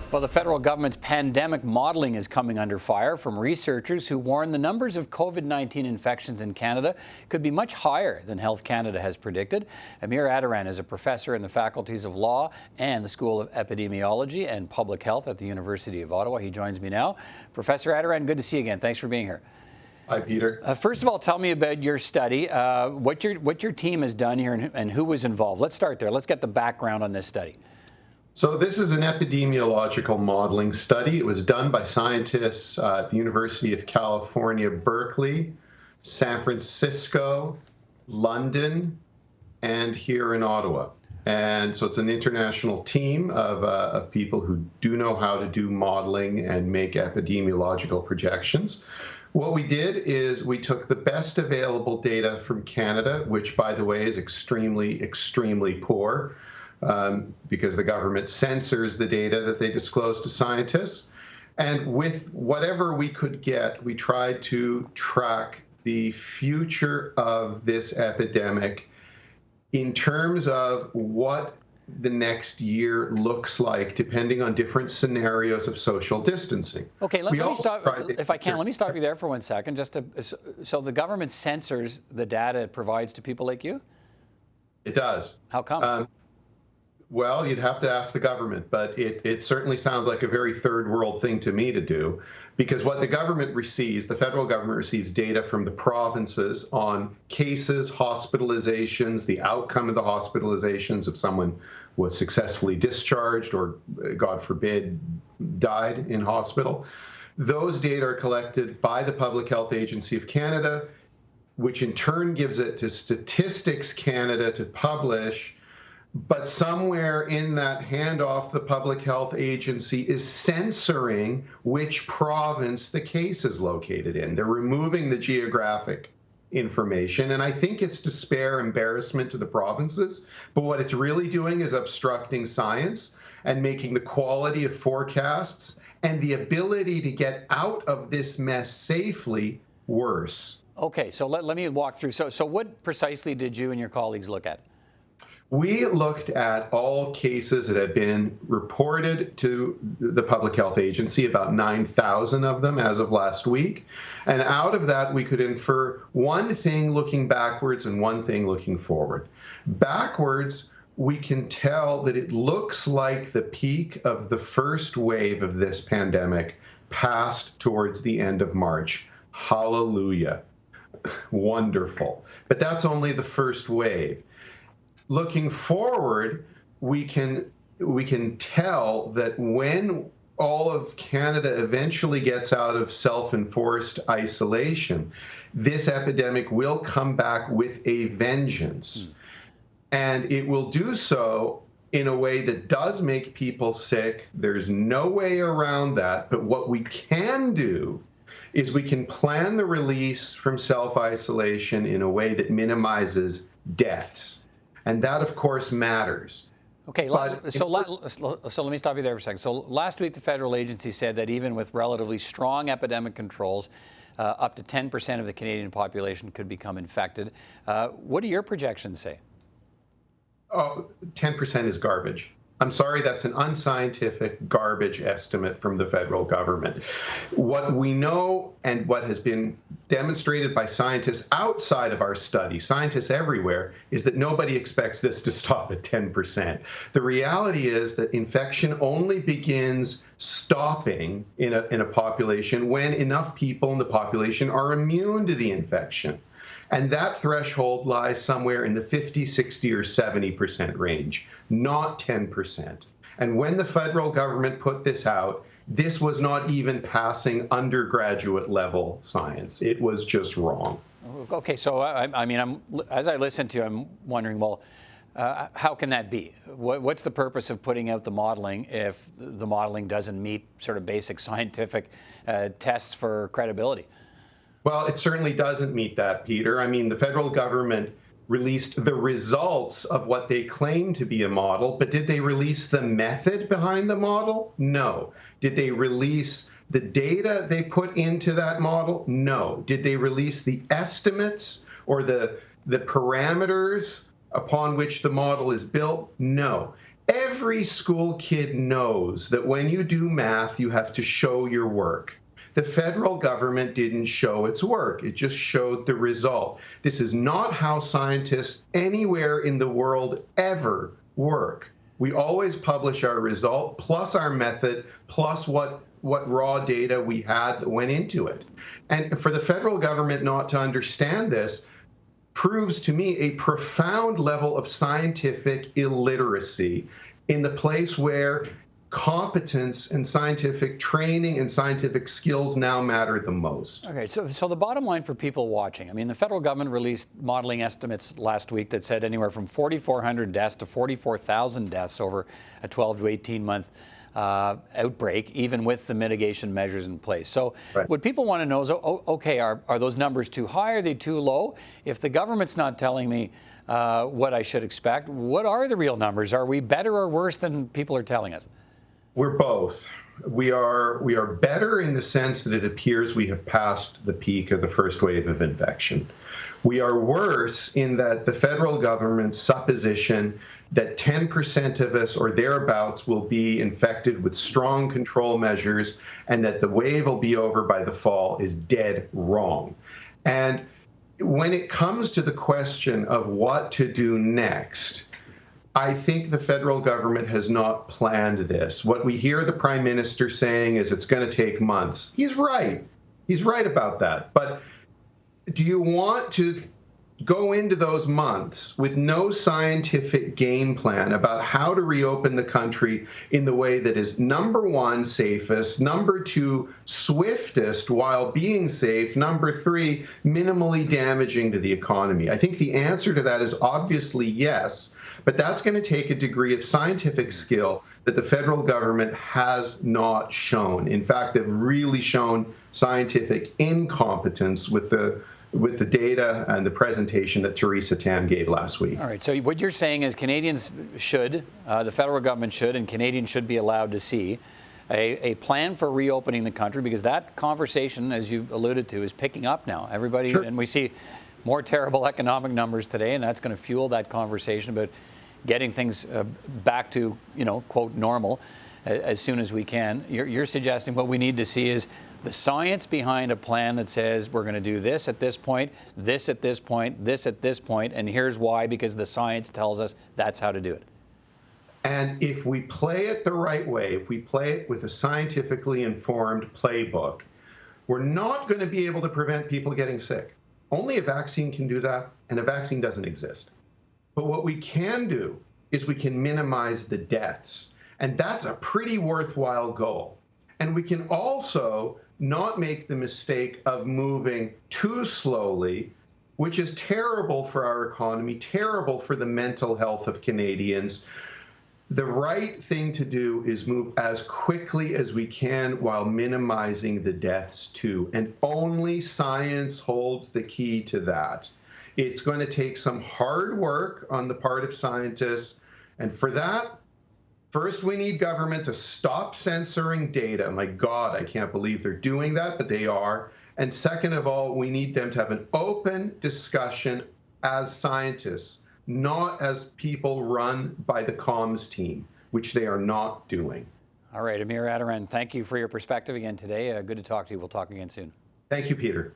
Well, the federal government's pandemic modeling is coming under fire from researchers who warn the numbers of COVID-19 infections in Canada could be much higher than Health Canada has predicted. Amir Attaran is a professor in the Faculties of Law and the School of Epidemiology and Public Health at the University of Ottawa. He joins me now. Professor Attaran, good to see you again. Thanks for being here. Hi, Peter. First of all, tell me about your study, what your team has done here and who was involved. Let's start there. Let's get the background on this study. So this is an epidemiological modeling study. It was done by scientists at the University of California, Berkeley, San Francisco, London, and here in Ottawa. And so it's an international team of people who do know how to do modeling and make epidemiological projections. What we did is we took the best available data from Canada, which, by the way, is extremely, extremely poor. Because the government censors the data that they disclose to scientists. And with whatever we could get, we tried to track the future of this epidemic in terms of what the next year looks like, depending on different scenarios of social distancing. Okay, let me stop, if I can, let me stop you there for 1 second. So the government censors the data it provides to people like you? It does. How come? Well, you'd have to ask the government, but it certainly sounds like a very third world thing to me to do, because what the government receives, the federal government receives data from the provinces on cases, hospitalizations, the outcome of the hospitalizations if someone was successfully discharged or, God forbid, died in hospital. Those data are collected by the Public Health Agency of Canada, which in turn gives it to Statistics Canada to publish. But somewhere in that handoff, the Public Health Agency is censoring which province the case is located in. They're removing the geographic information, and I think it's to spare embarrassment to the provinces. But what it's really doing is obstructing science and making the quality of forecasts and the ability to get out of this mess safely worse. Okay, so let me walk through. So what precisely did you and your colleagues look at? We looked at all cases that had been reported to the Public Health Agency, about 9,000 of them as of last week. And out of that, we could infer one thing looking backwards and one thing looking forward. Backwards, we can tell that it looks like the peak of the first wave of this pandemic passed towards the end of March. Hallelujah. Wonderful. But that's only the first wave. Looking forward, we can tell that when all of Canada eventually gets out of self-enforced isolation, this epidemic will come back with a vengeance. And it will do so in a way that does make people sick. There's no way around that. But what we can do is we can plan the release from self-isolation in a way that minimizes deaths. And that, of course, matters. Okay, so let me stop you there for a second. So last week, the federal agency said that even with relatively strong epidemic controls, up to 10% of the Canadian population could become infected. What do your projections say? Oh, 10% is garbage. I'm sorry, that's an unscientific garbage estimate from the federal government. What we know and what has been demonstrated by scientists outside of our study, scientists everywhere, is that nobody expects this to stop at 10%. The reality is that infection only begins stopping in a population when enough people in the population are immune to the infection. And that threshold lies somewhere in the 50, 60, or 70% range, not 10%. And when the federal government put this out, this was not even passing undergraduate level science. It was just wrong. Okay, so I mean, as I listen to you, I'm wondering, well, how can that be? What's the purpose of putting out the modeling if the modeling doesn't meet sort of basic scientific tests for credibility? Well, it certainly doesn't meet that, Peter. I mean, the federal government released the results of what they claim to be a model, but did they release the method behind the model? No. Did they release the data they put into that model? No. Did they release the estimates or the parameters upon which the model is built? No. Every school kid knows that when you do math, you have to show your work. The federal government didn't show its work. It just showed the result. This is not how scientists anywhere in the world ever work. We always publish our result, plus our method, plus what raw data we had that went into it. And for the federal government not to understand this proves to me a profound level of scientific illiteracy in the place where competence and scientific training and scientific skills now matter the most. Okay, so the bottom line for people watching, I mean, the federal government released modeling estimates last week that said anywhere from 4,400 deaths to 44,000 deaths over a 12 to 18 month outbreak, even with the mitigation measures in place. So right. What people want to know is, okay, are those numbers too high? Are they too low? If the government's not telling me what I should expect, what are the real numbers? Are we better or worse than people are telling us? We're both. We are better in the sense that it appears we have passed the peak of the first wave of infection. We are worse in that the federal government's supposition that 10% of us or thereabouts will be infected with strong control measures and that the wave will be over by the fall is dead wrong. And when it comes to the question of what to do next, I think the federal government has not planned this. What we hear the Prime Minister saying is it's going to take months. He's right. He's right about that. But do you want to go into those months with no scientific game plan about how to reopen the country in the way that is, number one, safest, number two, swiftest while being safe, number three, minimally damaging to the economy? I think the answer to that is obviously yes. But that's going to take a degree of scientific skill that the federal government has not shown. In fact, they've really shown scientific incompetence with the data and the presentation that Theresa Tam gave last week. All right, so what you're saying is Canadians should, the federal government should, and Canadians should be allowed to see a plan for reopening the country, because that conversation, as you alluded to, is picking up now. Everybody, sure. And we see more terrible economic numbers today, and that's going to fuel that conversation about getting things back to, quote, normal as soon as we can. You're suggesting what we need to see is the science behind a plan that says we're going to do this at this point, this at this point, this at this point, and here's why, because the science tells us that's how to do it. And if we play it the right way, if we play it with a scientifically informed playbook, we're not going to be able to prevent people getting sick. Only a vaccine can do that, and a vaccine doesn't exist. But what we can do is we can minimize the deaths, and that's a pretty worthwhile goal. And we can also not make the mistake of moving too slowly, which is terrible for our economy, terrible for the mental health of Canadians. The right thing to do is move as quickly as we can while minimizing the deaths too. And only science holds the key to that. It's going to take some hard work on the part of scientists. And for that, first we need government to stop censoring data. My God, I can't believe they're doing that, but they are. And second of all, we need them to have an open discussion as scientists, not as people run by the comms team, which they are not doing. All right, Amir Attaran, thank you for your perspective again today. Good to talk to you. We'll talk again soon. Thank you, Peter.